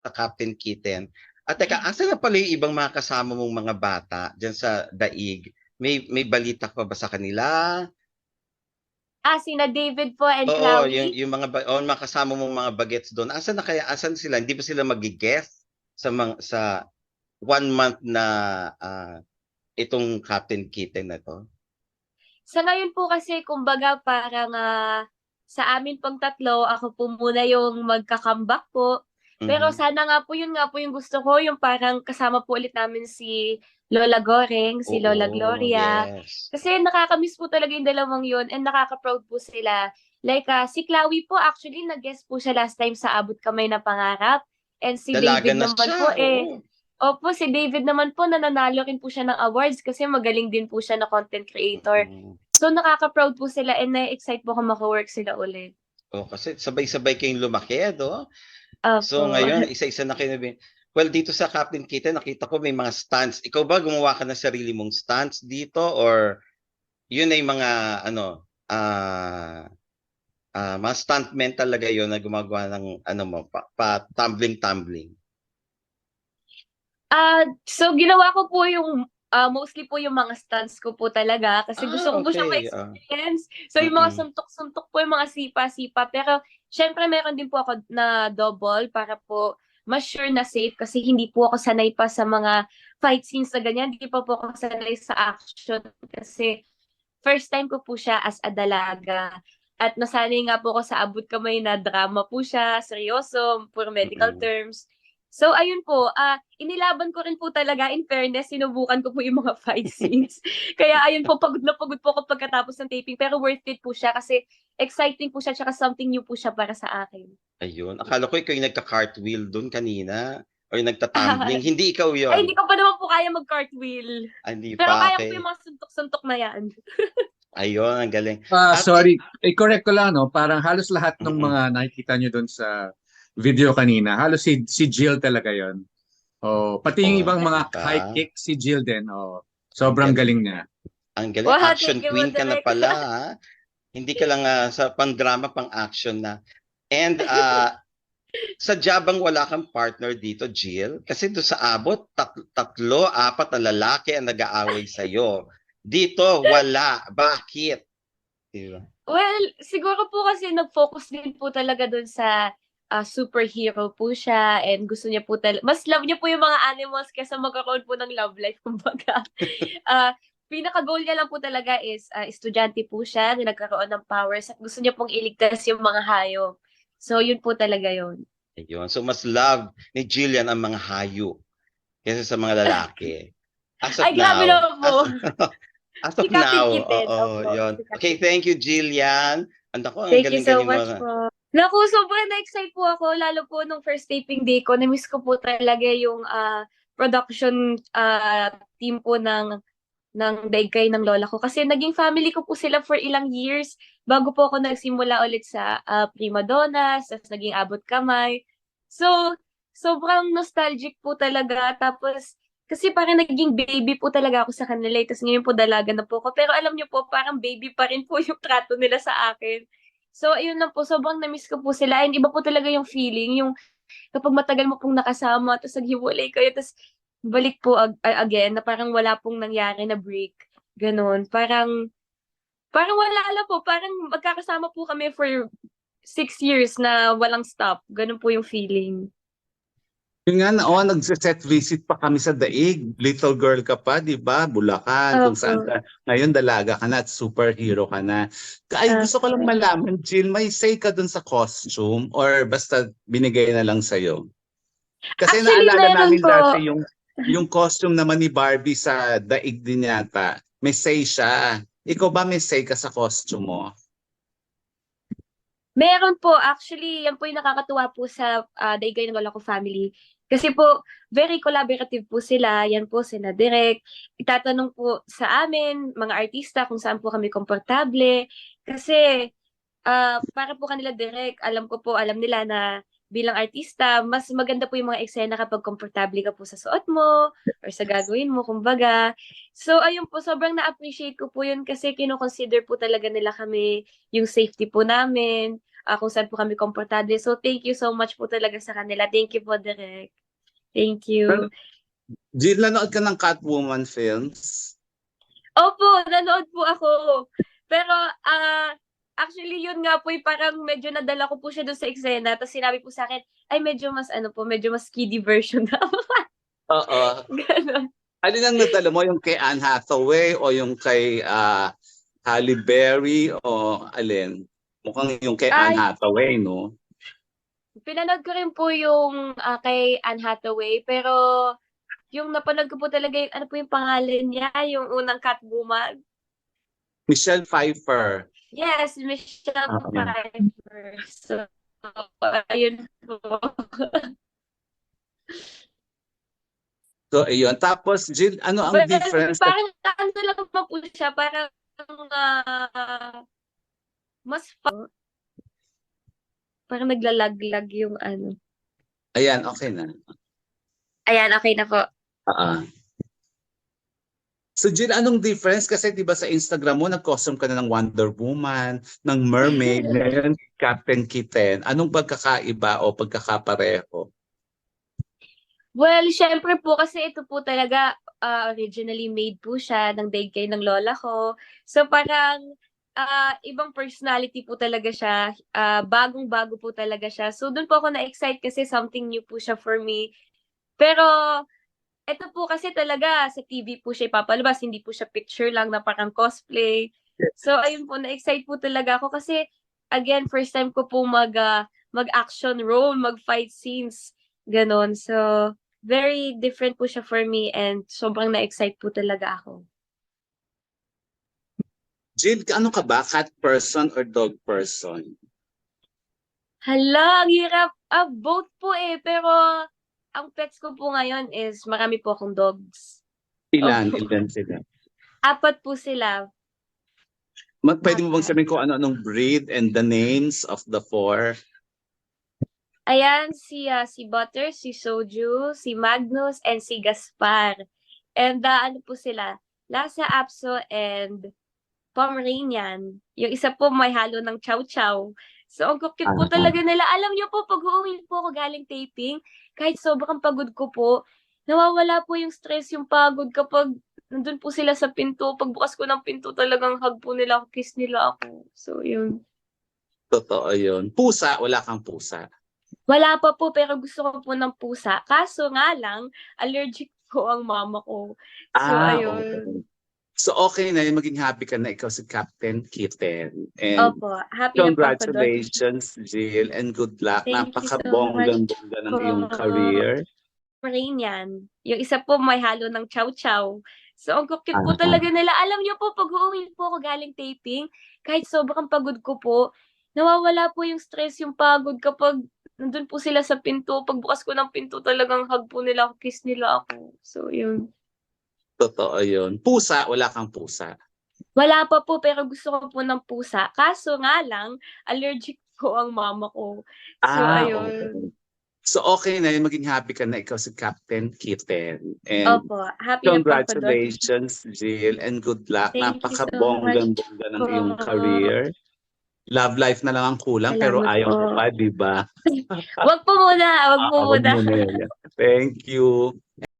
sa Captain Kitten. At teka, asan na pala yung ibang mga kasama mong mga bata diyan sa Daig? May balita pa ba sa kanila? Sina David po and Oo, Chloe. yung mga kasama mong mga bagets doon. Asan na kaya? Asan sila? Hindi ba sila magi-guest sa 1 month na itong Captain Kitten na to? Sa ngayon po kasi, kumbaga, parang sa amin pong tatlo, ako po muna yung magkakambak po. Pero Mhm. sana nga po yung gusto ko, yung parang kasama po ulit namin si Lola Goreng, si Lola Oo, Gloria. yes. Kasi nakakamiss po talaga yung dalawang yun and nakaka-proud po sila. Like, si Chloe po, actually, nag-guest po siya last time sa Abot Kamay na Pangarap. And si Dalaga David na naman siya, po, oo. opo, si David naman po, nananalo rin po siya ng awards kasi magaling din po siya na content creator. Mm. So, nakaka-proud po sila and na-excite po kung maka-work sila ulit. Oh, kasi sabay-sabay kayong lumaki, no? So Opo. ngayon, isa-isa na kayo Well, dito sa Captain Kita, nakita ko may mga stunts. Ikaw ba gumawa ka ng sarili mong stunts dito or yun ay mga ano, mga stuntmen talaga yun na gumagawa ng ano mo, tumbling-tumbling. So ginawa ko po yung mostly po yung mga stunts ko po talaga kasi gusto ko po siyang Okay. ma-experience. So yung mga Mm-mm. suntok-suntok po, yung mga sipa-sipa. Pero syempre meron din po ako na double para po mas sure na safe kasi hindi po ako sanay pa sa mga fight scenes na ganyan. Hindi pa po ako sanay sa action kasi first time ko po siya as a dalaga. At nasanay nga po ako sa Abot Kamay na drama po siya, seryoso, puro medical Mm-mm. terms. So, ayun po, inilaban ko rin po talaga, in fairness, sinubukan ko po yung mga fight scenes. Kaya ayun po, pagod na pagod po ako pagkatapos ng taping, pero worth it po siya kasi exciting po siya, tsaka something new po siya para sa akin. Ayun. Akala ko ikaw yung nagka-cartwheel doon kanina or yung nagta-tumbling. Hindi ikaw Ay, yon. hindi ko pa naman po kaya mag-cartwheel. Hindi Pero pa. kaya ko po Okay. yung mga suntok-suntok na yan. Ayun, ang galing. At Sorry, correct ko lang, no? Parang halos lahat ng mm-mm. mga nakikita nyo doon sa video kanina, halos si Jill talaga yon. Oh, pati yung Oh, ibang di mga high ba? kick si Jill din. Oh, Ang sobrang galing. galing niya. Ang galing. Wow, Action thank you po, queen ka na Direk. pala, ha? Hindi ka lang sa pang-drama, pang-action na. And sadya bang wala kang partner dito, Jill? Kasi doon sa abot, tatlo, apat na lalaki ang nag-aaway sa'yo. Dito, wala. Bakit? Diba? Well, siguro po kasi nag-focus din po talaga dun sa superhero po siya and gusto niya po talaga, mas love niya po yung mga animals kaysa magkaroon po ng love life, kumbaga. Ah, pinaka-goal niya lang po talaga is estudyante po siya na nagkaroon ng powers at gusto niya pong iligtas yung mga hayop. So, yun po talaga yun. Ayun. So, mas love ni Jillian ang mga hayop kaysa sa mga lalaki. As of Ay, grabe now. naman po. As Si of Captain now. Kitten. Oo, Opo, yon. si Okay, Captain. thank you, Jillian. Ang Thank you so galing-galing mo. much po. Naku, sobrang na-excite po ako, lalo po nung first taping day ko. Na-miss ko po talaga yung production team po ng Daigkay ng lola ko. Kasi naging family ko po sila for ilang years bago po ako nagsimula ulit sa Prima Donnas, tapos naging Abot Kamay. So, sobrang nostalgic po talaga. Tapos, kasi parang naging baby po talaga ako sa kanila. Tapos ngayon po dalaga na po ako. Pero alam niyo po, parang baby pa rin po yung trato nila sa akin. So, ayun lang po. Sobrang na-miss ko po sila. And iba po talaga yung feeling. Yung kapag matagal mo pong nakasama, tapos naghiwalay kayo, tapos balik po again, na parang wala pong nangyari na break. Ganon. Parang wala lang po. Parang magkakasama po kami for 6 years na walang stop. Ganon po yung feeling. Yun nga, nagse-set visit pa kami sa Daig. Little girl ka pa, di ba? Bulacan, kung Opo. saan ka. Ngayon, dalaga ka na at superhero ka na. Ay, gusto ko lang Opo. malaman, Jill, may say ka dun sa costume or basta binigay na lang sa'yo? Kasi Actually, naalala meron namin po. dati yung costume naman ni Barbie sa Daig din yata. May say siya. Ikaw ba may say ka sa costume mo? Meron po. Actually, yan po yung nakakatuwa po sa Daigay ng Lola ko family. Kasi po, very collaborative po sila. Yan po, sina Direk. Itatanong po sa amin, mga artista, kung saan po kami komportable. Kasi, para po kanila Direk, alam ko po, alam nila na bilang artista, mas maganda po yung mga eksena kapag komportable ka po sa suot mo or sa gagawin mo, kumbaga. So, ayun po, sobrang na-appreciate ko po yun kasi kinoconsider po talaga nila kami yung safety po namin. kung saan po kami komportable. So thank you so much po talaga sa kanila. Thank you po, Direk. Thank you. Jill, nanood ka ng Catwoman films? Opo, nanood po ako. Pero actually yun nga po parang medyo nadala ko po siya doon sa eksena. Tapos sinabi po sa akin, ay medyo mas medyo mas kiddie version na. Oo. Ganon. Alin ang nadala mo? Yung kay Anne Hathaway o yung kay Halle Berry o alin? Mukhang yung kay Anne Ay, Hathaway, no? pinanood ko rin po yung kay Anne Hathaway. Pero yung napanood ko po talaga yung, ano po yung pangalan niya? Yung unang Catwoman. Michelle Pfeiffer. Yes, Michelle Yeah. Pfeiffer. So, ayun po. So, ayun. Tapos, Jill, ano ang But difference? parang ano lang po siya, parang mas parang naglalaglag yung ano. Ayan, okay na. Ayan, okay na po. So Jill, anong difference? Kasi diba sa Instagram mo, nag-costume ka na ng Wonder Woman, ng Mermaid, ngayon Captain Kitten. Anong pagkakaiba o pagkakapareho? Well, syempre po kasi ito po talaga originally made po siya ng daygay ng lola ko. So parang ibang personality po talaga siya. Bagong-bago po talaga siya. So doon po ako na-excite kasi something new po siya for me. Pero ito po kasi talaga sa TV po siya ipapalabas, hindi po siya picture lang na parang cosplay. So ayun po, na-excite po talaga ako kasi again, first time ko po mag-action role, mag-fight scenes, ganon. So very different po siya for me and sobrang na-excite po talaga ako. Jill, ano ka ba? Cat person or dog person? Hala, ang hirap. Both po pero ang pets ko po ngayon is marami po akong dogs. Ilan? Opo. Ilan sila? 4 po sila. Pwede mo bang sabihin ko ano-anong breed and the names of the 4? Ayan, si Butter, si Soju, si Magnus, and si Gaspar. And ano po sila? Lhasa Apso and Pomeranian. Yung isa po may halo ng Chow Chow. So, ang cute po talaga nila. Alam niyo po, pag uuwi po ako galing taping, kahit sobrang pagod ko po, nawawala po yung stress, yung pagod kapag nandun po sila sa pinto. Pagbukas ko ng pinto, talagang hug po nila ako, kiss nila ako. So, yun. Totoo yun. Pusa, wala kang pusa. Wala pa po, pero gusto ko po ng pusa. Kaso nga lang, allergic po ang mama ko. So, ayun. Okay. So okay na yun, maging happy ka na ikaw si Captain Kitten. And Opo, happy na po ako doon. congratulations, Jill, and good luck. Thank you so Napakabonggang-bongga ng iyong career. Pomeranian. Yung isa po may halo ng Chow Chow. So, ang cute po talaga nila. Alam niyo po, pag uuwi po ako galing taping, kahit sobrang pagod ko po, nawawala po yung stress, yung pagod kapag nandun po sila sa pinto. Pagbukas ko ng pinto, talagang hug po nila ako, kiss nila ako. So, yun. Totoo yun. Pusa, wala kang pusa. Wala pa po, pero gusto ko po ng pusa. Kaso nga lang, allergic po ang mama ko. So, ayun. Okay. So okay na yun, maging happy ka na ikaw si Captain Kitten. And Opo, happy na po ako doon. congratulations, Jill, and good luck. Thank you so Napakabonggang-bongga ng iyong po. career. Love life na lang ang kulang, pero Salamat ayaw po. mo pa, di ba? Wag po muna, wag po Wag muna. mo na yan. Thank you.